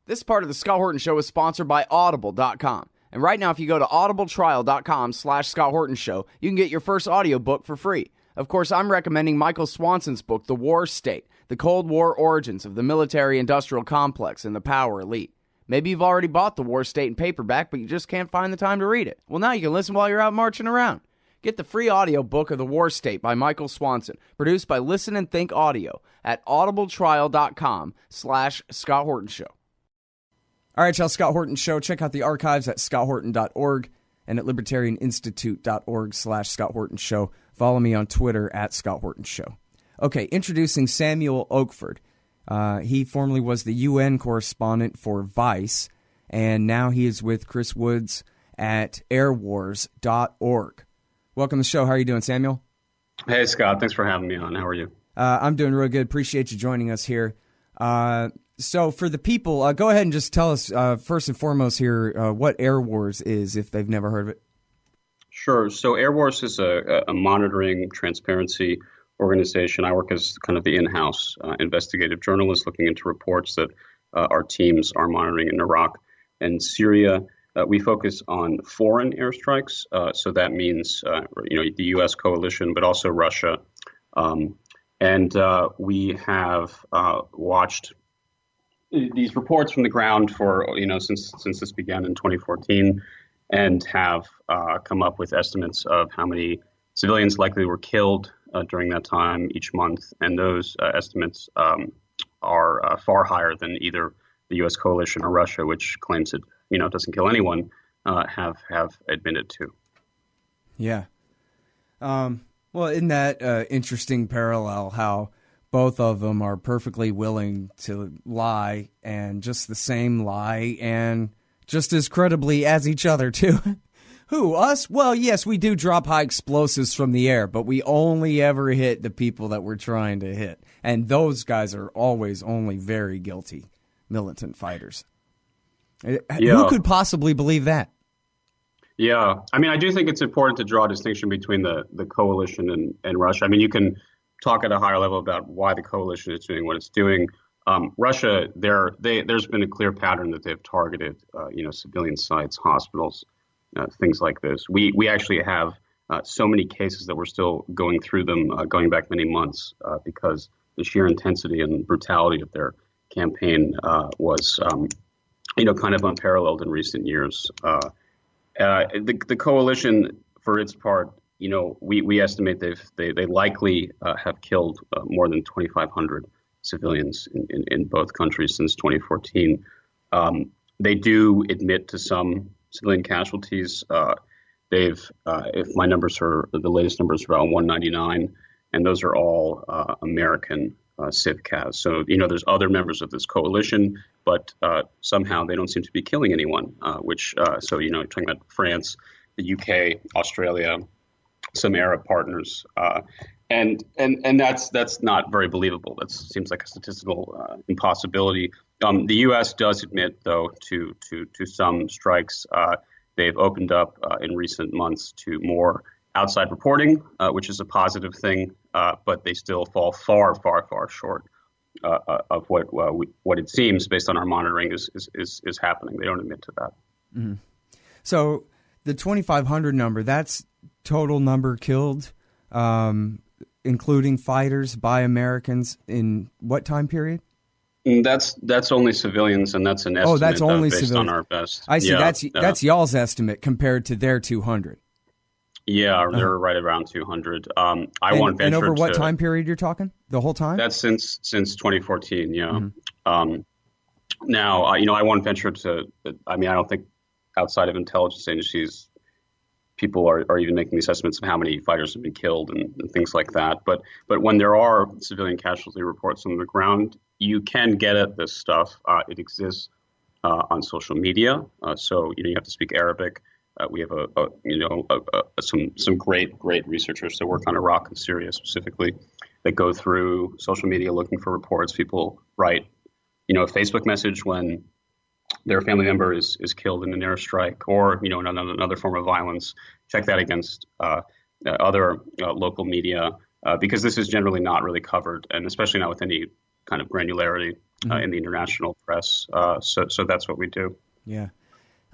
This part of the Scott Horton Show is sponsored by Audible.com. And right now, if you go to audibletrial.com/Scott Horton Show, you can get your first audiobook for free. Of course, I'm recommending Michael Swanson's book, The War State, The Cold War Origins of the Military-Industrial Complex and the Power Elite. Maybe you've already bought The War State in paperback, but you just can't find the time to read it. Well, now you can listen while you're out marching around. Get the free audiobook of The War State by Michael Swanson, produced by Listen and Think Audio at audibletrial.com/Scott Horton Show. All right, y'all, Scott Horton Show. Check out the archives at scotthorton.org and at libertarianinstitute.org/Scott Horton Show. Follow me on Twitter at Scott Horton Show. Okay, introducing Samuel Oakford. He formerly was the UN correspondent for Vice, and now he is with Chris Woods at airwars.org. Welcome to the show. How are you doing, Samuel? Hey, Scott. Thanks for having me on. How are you? I'm doing real good. Appreciate you joining us here. So for the people, go ahead and just tell us, first and foremost here, what Airwars is, if they've never heard of it. Sure. So Airwars is a monitoring transparency organization. I work as kind of the in-house investigative journalist looking into reports that our teams are monitoring in Iraq and Syria. We focus on foreign airstrikes. So that means, the U.S. coalition, but also Russia. And we have watched these reports from the ground for, since this began in 2014, and have come up with estimates of how many civilians likely were killed during that time each month. And those estimates are far higher than either the U.S. coalition or Russia, which claims it, doesn't kill anyone, have admitted to. Yeah. Well, isn't that interesting parallel how both of them are perfectly willing to lie, and just the same lie, and just as credibly as each other, too? Who, us? Well, yes, we do drop high explosives from the air, but we only ever hit the people that we're trying to hit. And those guys are always only very guilty militant fighters. Yeah. Who could possibly believe that? Yeah. I mean, I do think it's important to draw a distinction between the coalition and Russia. I mean, you can talk at a higher level about why the coalition is doing what it's doing. Russia, there's been a clear pattern that they've targeted, civilian sites, hospitals, things like this. We actually have so many cases that we're still going through them, going back many months, because the sheer intensity and brutality of their campaign was, kind of unparalleled in recent years. The coalition, for its part, we estimate they likely have killed more than 2,500 civilians in both countries since 2014. They do admit to some civilian casualties. If my numbers are the latest numbers, are around 199, and those are all American civcas. So there's other members of this coalition, but somehow they don't seem to be killing anyone. You're talking about France, the UK, Australia, some Arab partners, and that's not very believable. That seems like a statistical impossibility. The U.S. does admit, though, to some strikes. They've opened up in recent months to more outside reporting, which is a positive thing, but they still fall far, far, far short of what it seems, based on our monitoring, is happening. They don't admit to that. Mm-hmm. So the 2,500 number, that's total number killed, including fighters by Americans in what time period? That's only civilians, and that's an estimate. Oh, that's only based civilians. On our best. I see. Yeah, that's y'all's estimate compared to their 200. Yeah, they're right around 200. I won't venture. And over what time period you're talking? The whole time? That's since 2014. Yeah. Mm-hmm. Now, I won't venture to. I mean, I don't think outside of intelligence agencies, people are even making these estimates of how many fighters have been killed and things like that. But when there are civilian casualty reports on the ground, you can get at this stuff. It exists on social media. So you have to speak Arabic. We have some great researchers that work on Iraq and Syria specifically, that go through social media looking for reports. People write, a Facebook message when their family member is killed in an airstrike, or in another form of violence. Check that against other local media, because this is generally not really covered, and especially not with any kind of granularity. in the international press. So that's what we do. Yeah.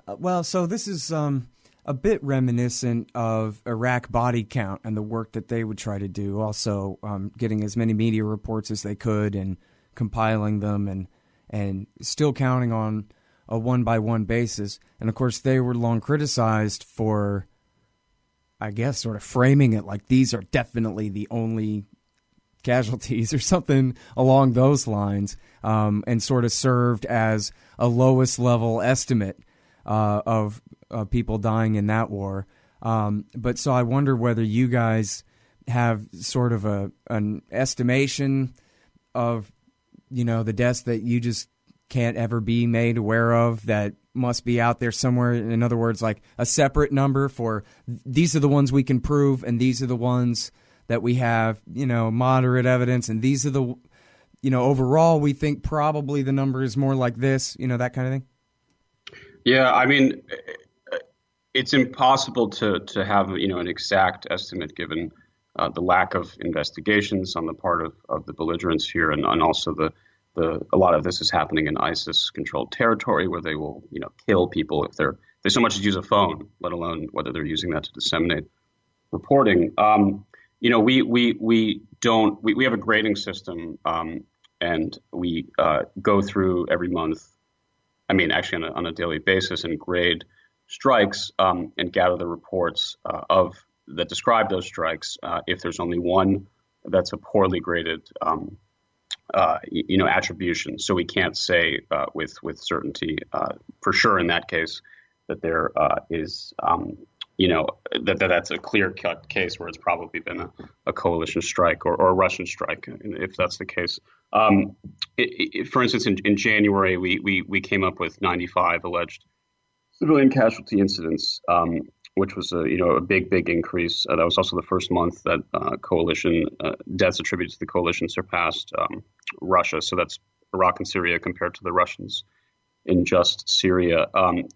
Well, so this is a bit reminiscent of Iraq body count and the work that they would try to do. Also, getting as many media reports as they could and compiling them and still counting on a one-by-one basis. And, of course, they were long criticized for, I guess, sort of framing it like these are definitely the only casualties or something along those lines, and sort of served as a lowest level estimate of people dying in that war. But so I wonder whether you guys have sort of an estimation of, the deaths that you just can't ever be made aware of that must be out there somewhere. In other words, like a separate number for these are the ones we can prove and these are the ones that we have, moderate evidence, and these are the, overall we think probably the number is more like this, that kind of thing? Yeah, I mean, it's impossible to have, an exact estimate given the lack of investigations on the part of the belligerents here, and also a lot of this is happening in ISIS-controlled territory where they will, kill people if they so much as use a phone, let alone whether they're using that to disseminate reporting. We have a grading system, and we go through every month. I mean, actually on a daily basis, and grade strikes and gather the reports that describe those strikes. If there's only one that's a poorly graded, attribution, so we can't say with certainty for sure in that case that there is. That's a clear-cut case where it's probably been a coalition strike or a Russian strike, if that's the case. For instance, in January, we came up with 95 alleged civilian casualty incidents, which was a big increase. That was also the first month that coalition deaths attributed to the coalition surpassed Russia. So that's Iraq and Syria compared to the Russians in just Syria.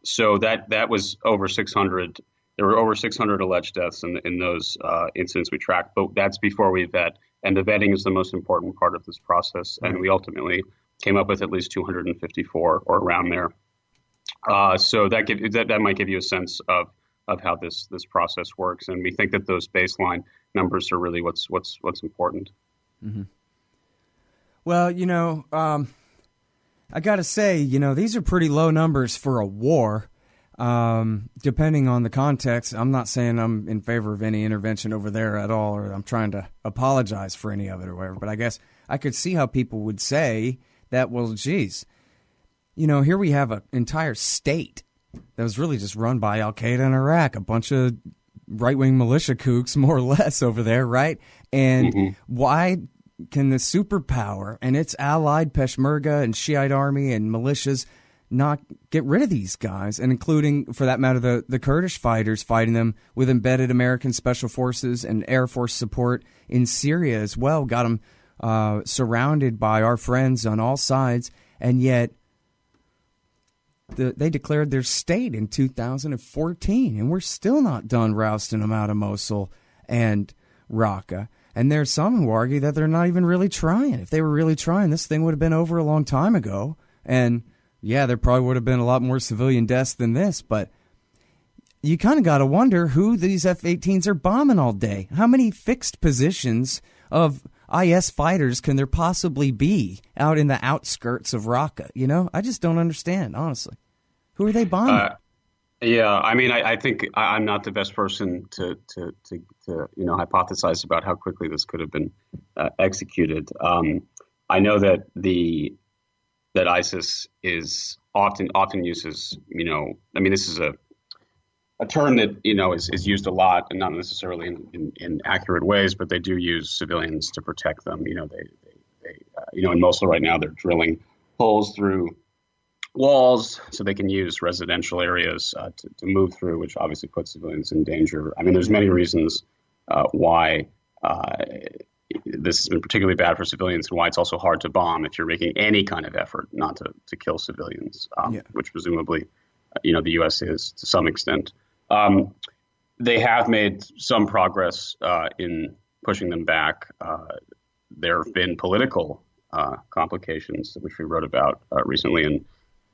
So that was over 600. There were over 600 alleged deaths in those incidents we tracked, but that's before we vet. And the vetting is the most important part of this process. And we ultimately came up with at least 254 or around there. So that might give you a sense of how this process works. And we think that those baseline numbers are really what's important. Mm-hmm. Well, I got to say, these are pretty low numbers for a war. Depending on the context, I'm not saying I'm in favor of any intervention over there at all, or I'm trying to apologize for any of it or whatever, but I guess I could see how people would say that, well, geez, here we have an entire state that was really just run by Al-Qaeda in Iraq, a bunch of right-wing militia kooks, more or less, over there, right? And why can the superpower and its allied Peshmerga and Shiite army and militias not get rid of these guys, and including, for that matter, the Kurdish fighters fighting them with embedded American special forces and Air Force support in Syria as well, got them surrounded by our friends on all sides, and yet they declared their state in 2014, and we're still not done rousting them out of Mosul and Raqqa. And there's some who argue that they're not even really trying. If they were really trying, this thing would have been over a long time ago, and yeah, there probably would have been a lot more civilian deaths than this, but you kind of got to wonder who these F-18s are bombing all day. How many fixed positions of IS fighters can there possibly be out in the outskirts of Raqqa? I just don't understand, honestly. Who are they bombing? Yeah, I mean, I think I'm not the best person to hypothesize about how quickly this could have been executed. I know that that ISIS is often uses, this is a term that, is used a lot and not necessarily in accurate ways, but they do use civilians to protect them. In Mosul right now, they're drilling holes through walls so they can use residential areas to move through, which obviously puts civilians in danger. I mean, there's many reasons why this has been particularly bad for civilians, and why it's also hard to bomb if you're making any kind of effort not to kill civilians, which presumably, the U.S. is to some extent. They have made some progress in pushing them back. There have been political complications, which we wrote about recently. And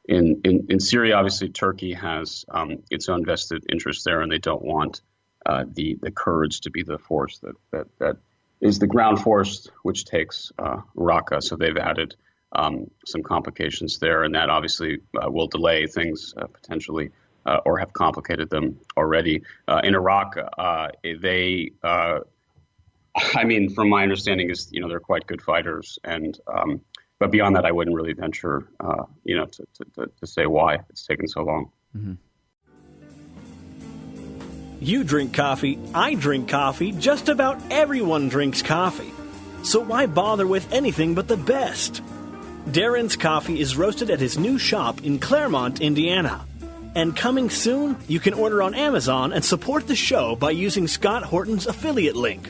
in Syria, obviously, Turkey has its own vested interest there, and they don't want the Kurds to be the force that is the ground force which takes Raqqa. So they've added some complications there, and that obviously will delay things potentially or have complicated them already. In Iraq, I mean, from my understanding, is they're quite good fighters, and but beyond that, I wouldn't really venture, to say why it's taken so long. Mm-hmm. You drink coffee, I drink coffee, just about everyone drinks coffee. So why bother with anything but the best? Darren's Coffee is roasted at his new shop in Claremont, Indiana. And coming soon, you can order on Amazon and support the show by using Scott Horton's affiliate link.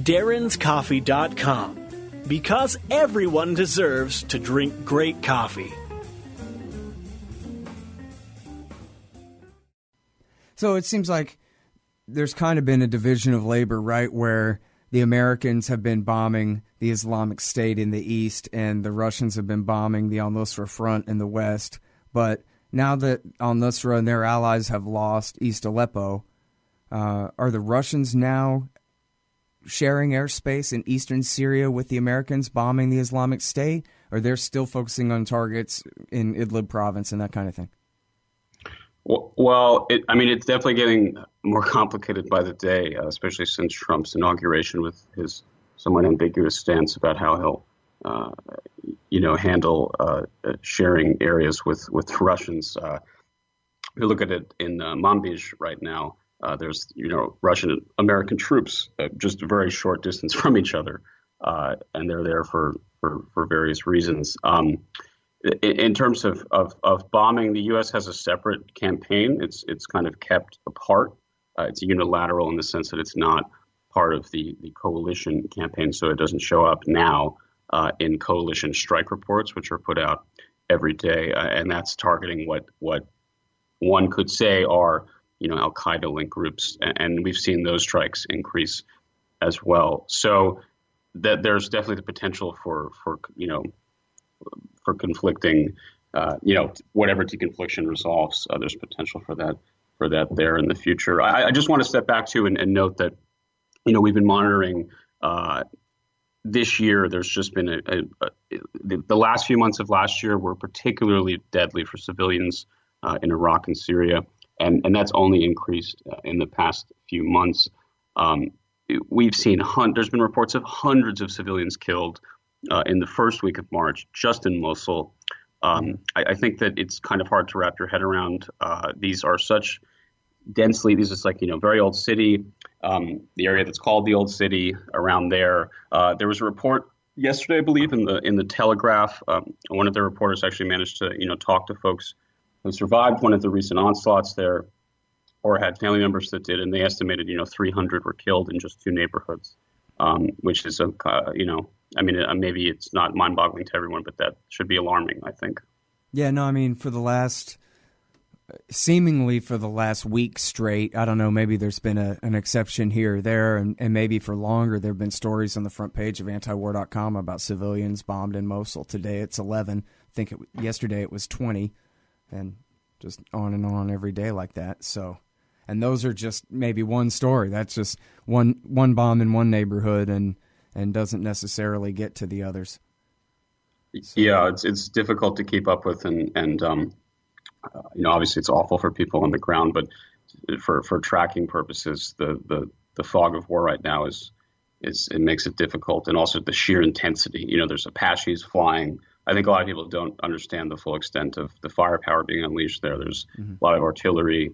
DarrensCoffee.com. Because everyone deserves to drink great coffee. So it seems like there's kind of been a division of labor, right, where the Americans have been bombing the Islamic State in the east and the Russians have been bombing the al-Nusra Front in the west. But now that al-Nusra and their allies have lost East Aleppo, are the Russians now sharing airspace in eastern Syria with the Americans bombing the Islamic State? Or they're still focusing on targets in Idlib province and that kind of thing? Well, it's definitely getting more complicated by the day, especially since Trump's inauguration with his somewhat ambiguous stance about how he'll, handle sharing areas with Russians. If you look at it in Manbij right now, there's Russian and American troops just a very short distance from each other, and they're there for various reasons. In terms of bombing, the U.S. has a separate campaign. It's kind of kept apart. It's unilateral in the sense that it's not part of the coalition campaign, so it doesn't show up now in coalition strike reports, which are put out every day, and that's targeting what one could say are Al-Qaeda linked groups, and we've seen those strikes increase as well. So that there's definitely the potential for conflicting, whatever deconfliction resolves, there's potential for that there in the future. I just want to step back too and note that, we've been monitoring this year. There's just been the last few months of last year were particularly deadly for civilians in Iraq and Syria, and that's only increased in the past few months. We've seen there's been reports of hundreds of civilians killed in the first week of March, just in Mosul. I think that it's kind of hard to wrap your head around. These are such densely, this is like, very old city, the area that's called the Old City around there. There was a report yesterday, I believe, in the Telegraph. One of the reporters actually managed to, talk to folks who survived one of the recent onslaughts there or had family members that did, and they estimated, 300 were killed in just two neighborhoods, which is, maybe it's not mind-boggling to everyone, but that should be alarming, I think. Yeah, no, seemingly for the last week straight, I don't know, maybe there's been an exception here or there, and maybe for longer there have been stories on the front page of antiwar.com about civilians bombed in Mosul. Today it's 11. I think yesterday it was 20, and just on and on every day like that. So, and those are just maybe one story. That's just one bomb in one neighborhood and doesn't necessarily get to the others. So, yeah, it's difficult to keep up with, and obviously it's awful for people on the ground, but for tracking purposes, the fog of war right now is it makes it difficult, and also the sheer intensity. There's Apaches flying. I think a lot of people don't understand the full extent of the firepower being unleashed there. There's a lot of artillery.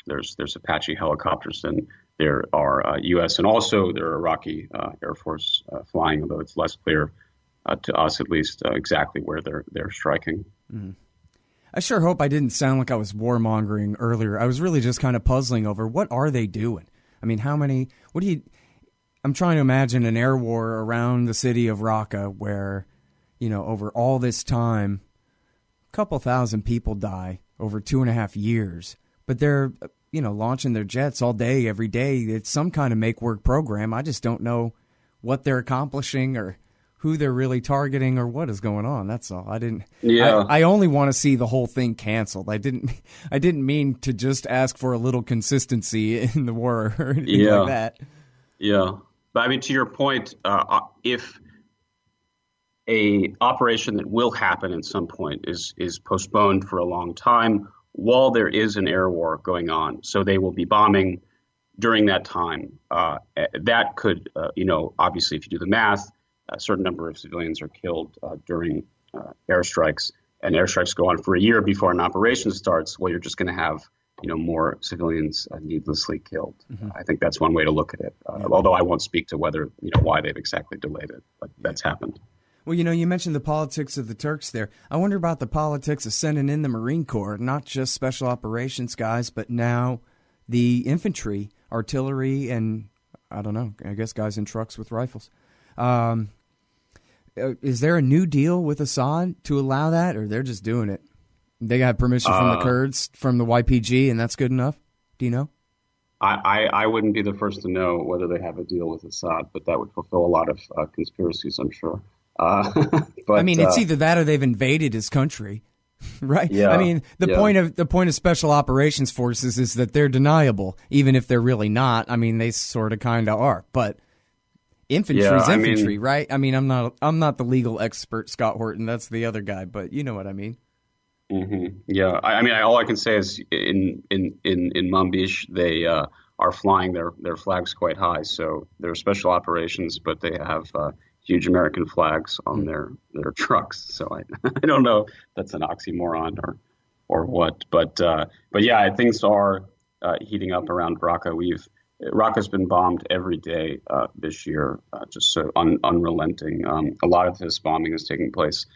There's Apache helicopters, and there are U.S. and also there are Iraqi Air Force flying, although it's less clear to us, at least, exactly where they're striking. Mm-hmm. I sure hope I didn't sound like I was warmongering earlier. I was really just kind of puzzling over what are they doing? I'm trying to imagine an air war around the city of Raqqa where, over all this time, a couple thousand people die over 2.5 years, but they're, launching their jets all day, every day. It's some kind of make-work program. I just don't know what they're accomplishing or who they're really targeting or what is going on. That's all. Yeah. I only want to see the whole thing canceled. I didn't mean to just ask for a little consistency in the war or anything like that. Yeah. But I mean, to your point, if a operation that will happen at some point is postponed for a long time while there is an air war going on, so they will be bombing during that time, that could, obviously, if you do the math, a certain number of civilians are killed during airstrikes, and airstrikes go on for a year before an operation starts. Well, you're just going to have, more civilians needlessly killed. Mm-hmm. I think that's one way to look at it. Although I won't speak to whether, why they've exactly delayed it, but that's happened. Well, you mentioned the politics of the Turks there. I wonder about the politics of sending in the Marine Corps, not just special operations guys, but now the infantry, artillery, and I don't know, I guess guys in trucks with rifles. Is there a new deal with Assad to allow that, or they're just doing it? They got permission from the Kurds, from the YPG, and that's good enough? Do you know? I wouldn't be the first to know whether they have a deal with Assad, but that would fulfill a lot of conspiracies, I'm sure. But I mean, it's either that or they've invaded his country, right? Yeah, I mean, the point of special operations forces is that they're deniable, even if they're really not. I mean, they sort of kind of are, but infantry's infantry, right? I mean, I'm not the legal expert, Scott Horton. That's the other guy, but you know what I mean. Mm-hmm. Yeah, I mean, all I can say is in Manbij, they are flying their flags quite high. So they're special operations, but they have huge American flags on their trucks. So I don't know if that's an oxymoron or what, but yeah, things are heating up around Raqqa. Raqqa's been bombed every day this year, just so unrelenting. A lot of this bombing is taking place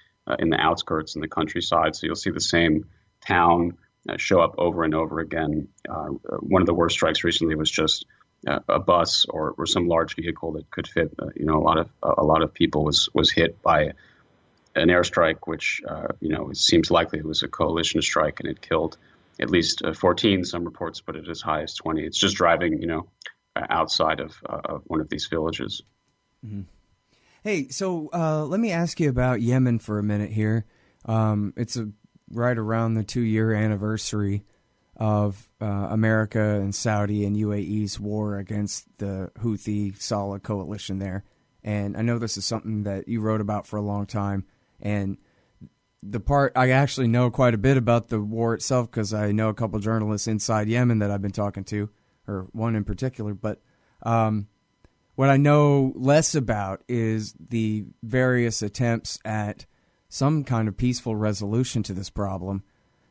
in the outskirts, in the countryside. So you'll see the same town show up over and over again. One of the worst strikes recently was just a bus or some large vehicle that could fit, a lot of people was hit by an airstrike, which it seems likely it was a coalition strike, and it killed at least 14. Some reports put it as high as 20. It's just driving, outside of one of these villages. Mm-hmm. Hey, so let me ask you about Yemen for a minute here. It's right around the 2-year anniversary of America and Saudi and UAE's war against the Houthi Saleh coalition there. And I know this is something that you wrote about for a long time. And the part I actually know quite a bit about the war itself because I know a couple journalists inside Yemen that I've been talking to, or one in particular. But what I know less about is the various attempts at some kind of peaceful resolution to this problem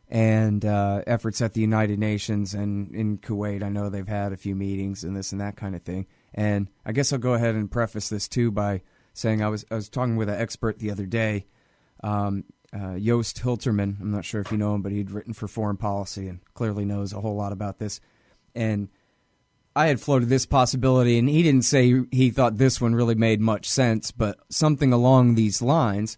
and efforts at the United Nations and in Kuwait. I know they've had a few meetings and this and that kind of thing. And I guess I'll go ahead and preface this, too, by saying I was talking with an expert the other day, Joost Hilterman. I'm not sure if you know him, but he'd written for Foreign Policy and clearly knows a whole lot about this. And I had floated this possibility, and he didn't say he thought this one really made much sense, but something along these lines.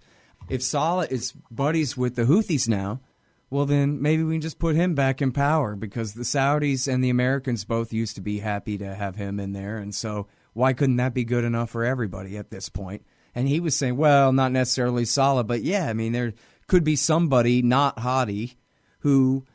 If Saleh is buddies with the Houthis now, well, then maybe we can just put him back in power because the Saudis and the Americans both used to be happy to have him in there, and so why couldn't that be good enough for everybody at this point? And he was saying, well, not necessarily Saleh, but yeah, I mean, there could be somebody, not Hadi, who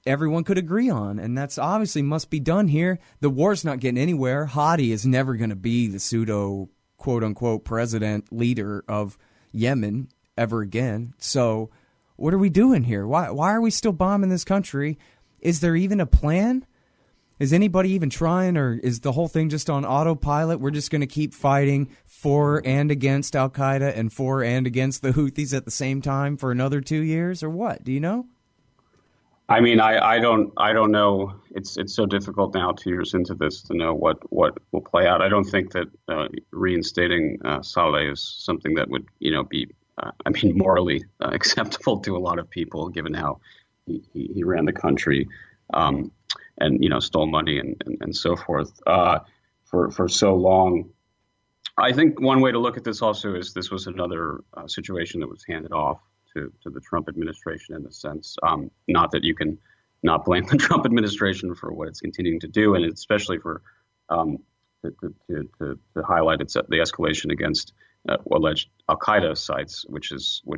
everyone could agree on, and that's obviously must be done here. The war's not getting anywhere. Hadi is never going to be the pseudo, quote-unquote, president leader of Yemen ever again. So what are we doing here? Why are we still bombing this country? Is there even a plan? Is anybody even trying, or is the whole thing just on autopilot? We're just going to keep fighting for and against Al-Qaeda and for and against the Houthis at the same time for another 2 years, or what? Do you know? I mean, I don't know. It's so difficult now, 2 years into this, to know what will play out. I don't think that reinstating Saleh is something that would be morally acceptable to a lot of people, given how he ran the country and stole money and so forth for so long. I think one way to look at this also is this was another situation that was handed off to the Trump administration in a sense. Not that you can not blame the Trump administration for what it's continuing to do, and especially for to highlight the escalation against alleged Al Qaeda sites, which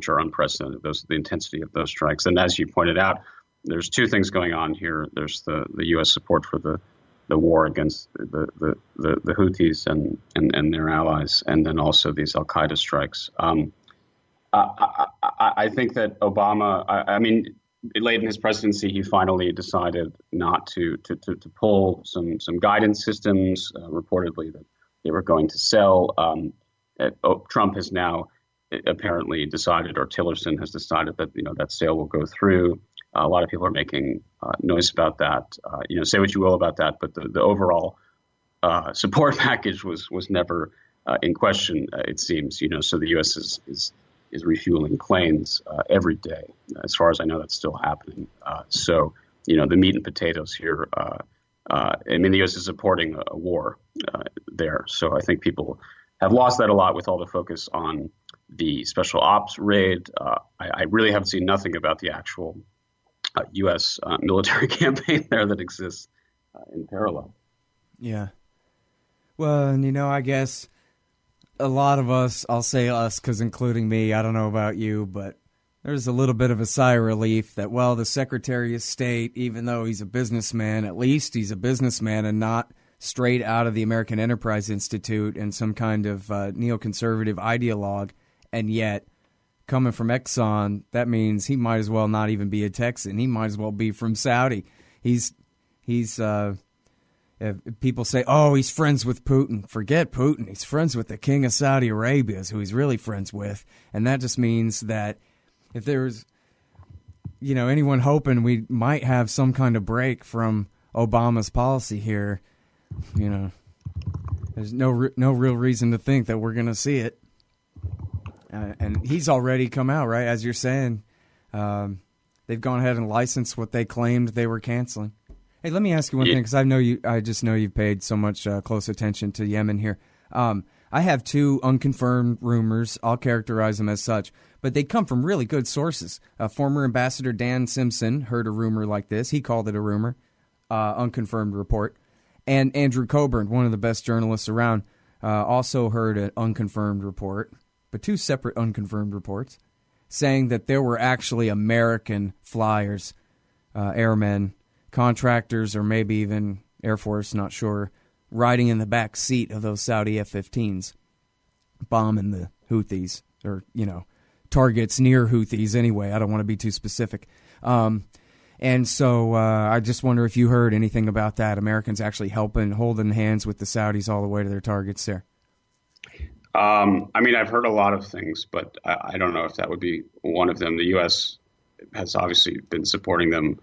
are unprecedented. The intensity of those strikes, and as you pointed out, there's two things going on here. There's the U.S. support for the war against the Houthis and their allies, and then also these Al Qaeda strikes. I think that Obama, I mean, late in his presidency, he finally decided not to pull some guidance systems, reportedly that they were going to sell. Trump has now apparently decided, or Tillerson has decided that that sale will go through. A lot of people are making noise about that. Say what you will about that, but the overall support package was never in question. It seems, so the U.S. is refueling planes every day. As far as I know, that's still happening. So the meat and potatoes here. The U.S. is supporting a war there. So I think people have lost that a lot with all the focus on the special ops raid. I really have seen nothing about the actual U.S. Military campaign there that exists in parallel. Yeah. Well, and I guess a lot of us, I'll say us because including me, I don't know about you, but there's a little bit of a sigh of relief that, well, the Secretary of State, even though he's a businessman, at least he's a businessman and not straight out of the American Enterprise Institute and some kind of neoconservative ideologue, and yet coming from Exxon, that means he might as well not even be a Texan. He might as well be from Saudi. He's people say, oh, he's friends with Putin. Forget Putin. He's friends with the king of Saudi Arabia is who he's really friends with. And that just means that if there's, anyone hoping we might have some kind of break from Obama's policy here, there's no real reason to think that we're going to see it. And he's already come out, right? As you're saying, they've gone ahead and licensed what they claimed they were canceling. Hey, let me ask you one thing, because I just know you've paid so much close attention to Yemen here. I have two unconfirmed rumors. I'll characterize them as such, but they come from really good sources. Former Ambassador Dan Simpson heard a rumor like this. He called it a rumor, unconfirmed report. And Andrew Coburn, one of the best journalists around, also heard an unconfirmed report, but two separate unconfirmed reports, saying that there were actually American flyers, airmen, contractors, or maybe even Air Force, not sure, riding in the back seat of those Saudi F-15s, bombing the Houthis, or, targets near Houthis anyway. I don't want to be too specific. And so I just wonder if you heard anything about that, Americans actually holding hands with the Saudis all the way to their targets there. I've heard a lot of things, but I don't know if that would be one of them. The U.S. has obviously been supporting them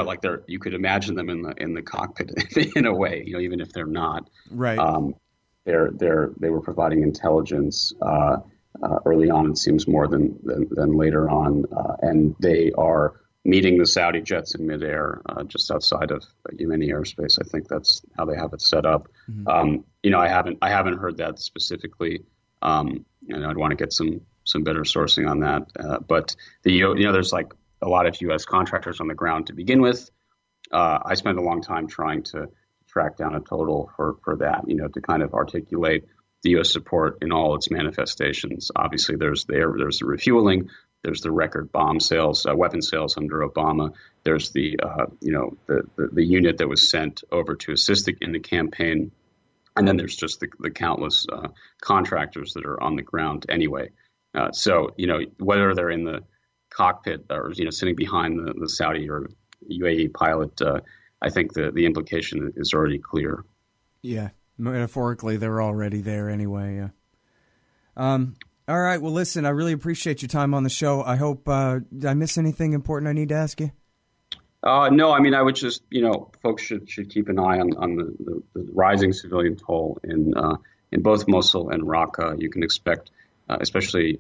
like you could imagine them in the cockpit in a way, even if they're not. Right. They were providing intelligence early on, it seems, more than later on, and they are meeting the Saudi jets in midair just outside of Yemeni airspace. I think that's how they have it set up. Mm-hmm. I haven't heard that specifically, and I'd want to get some better sourcing on that. But there's like a lot of U.S. contractors on the ground to begin with. I spent a long time trying to track down a total for that, to kind of articulate the U.S. support in all its manifestations. Obviously, there's the refueling, there's the record bomb sales, weapon sales under Obama. There's the unit that was sent over to assist in the campaign, and then there's just the countless contractors that are on the ground anyway. So whether they're in the cockpit or sitting behind the Saudi or UAE pilot, I think the implication is already clear. Yeah. Metaphorically, they're already there anyway. Yeah. All right. Well, listen, I really appreciate your time on the show. I hope, did I miss anything important I need to ask you? No, I would just, folks should keep an eye on the rising civilian toll in both Mosul and Raqqa. You can expect, especially,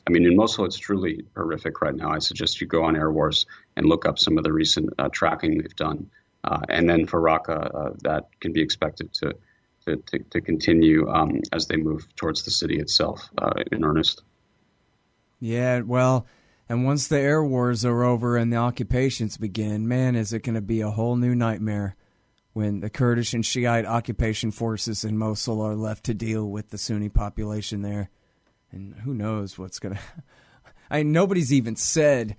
in Mosul, it's truly horrific right now. I suggest you go on Airwars and look up some of the recent tracking they've done. And then for Raqqa, that can be expected to continue as they move towards the city itself in earnest. Yeah, well, and once the air wars are over and the occupations begin, man, is it going to be a whole new nightmare when the Kurdish and Shiite occupation forces in Mosul are left to deal with the Sunni population there. And who knows what's going to... nobody's even said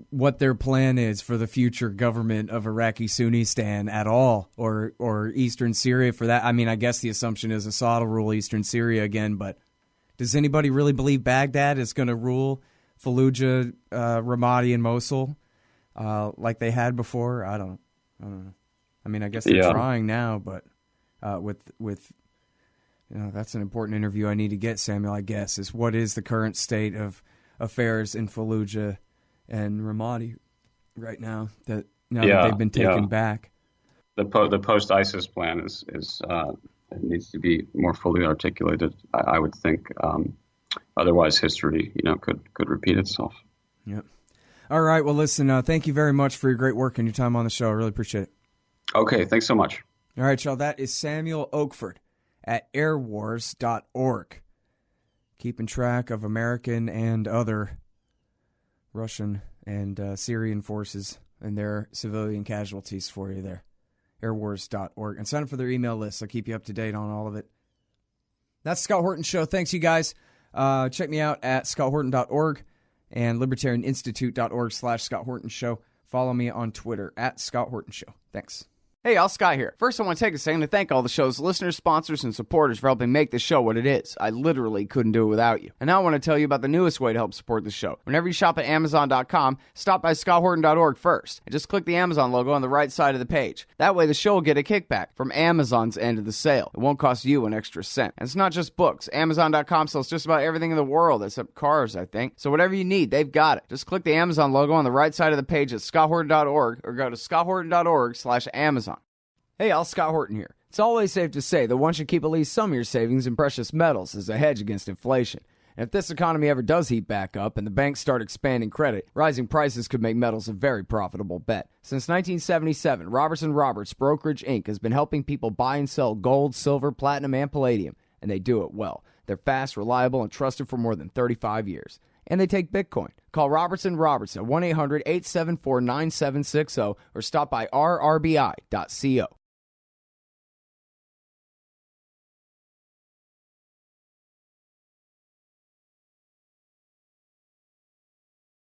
what their plan is for the future government of Iraqi Sunnistan at all, or Eastern Syria for that. I mean, I guess the assumption is Assad will rule Eastern Syria again, but does anybody really believe Baghdad is going to rule Fallujah, Ramadi, and Mosul like they had before? I don't know. I mean, I guess they're trying now, but with that's an important interview I need to get, Samuel, I guess, is what is the current state of affairs in Fallujah and Ramadi right now that they've been taken back. The post-ISIS plan is it needs to be more fully articulated, I would think. Otherwise, history could repeat itself. Yep. All right. Well, listen. Thank you very much for your great work and your time on the show. I really appreciate it. Okay. Thanks so much. All right, y'all. That is Samuel Oakford at airwars.org, keeping track of American and other Russian and Syrian forces and their civilian casualties for you there. Airwars.org. And sign up for their email list. I'll keep you up to date on all of it. That's the Scott Horton Show. Thanks, you guys. Check me out at scotthorton.org and libertarianinstitute.org/Scott Horton Show. Follow me on Twitter at Scott Horton Show. Thanks. Hey, y'all, Scott here. First, I want to take a second to thank all the show's listeners, sponsors, and supporters for helping make this show what it is. I literally couldn't do it without you. And now I want to tell you about the newest way to help support the show. Whenever you shop at Amazon.com, stop by scotthorton.org first, and just click the Amazon logo on the right side of the page. That way, the show will get a kickback from Amazon's end of the sale. It won't cost you an extra cent. And it's not just books. Amazon.com sells just about everything in the world, except cars, I think. So whatever you need, they've got it. Just click the Amazon logo on the right side of the page at scotthorton.org or go to scotthorton.org/Amazon. Hey, all, Scott Horton here. It's always safe to say that one should keep at least some of your savings in precious metals as a hedge against inflation. And if this economy ever does heat back up and the banks start expanding credit, rising prices could make metals a very profitable bet. Since 1977, Robertson Roberts Brokerage Inc. has been helping people buy and sell gold, silver, platinum, and palladium, and they do it well. They're fast, reliable, and trusted for more than 35 years. And they take Bitcoin. Call Robertson Roberts at 1-800-874-9760 or stop by rrbi.co.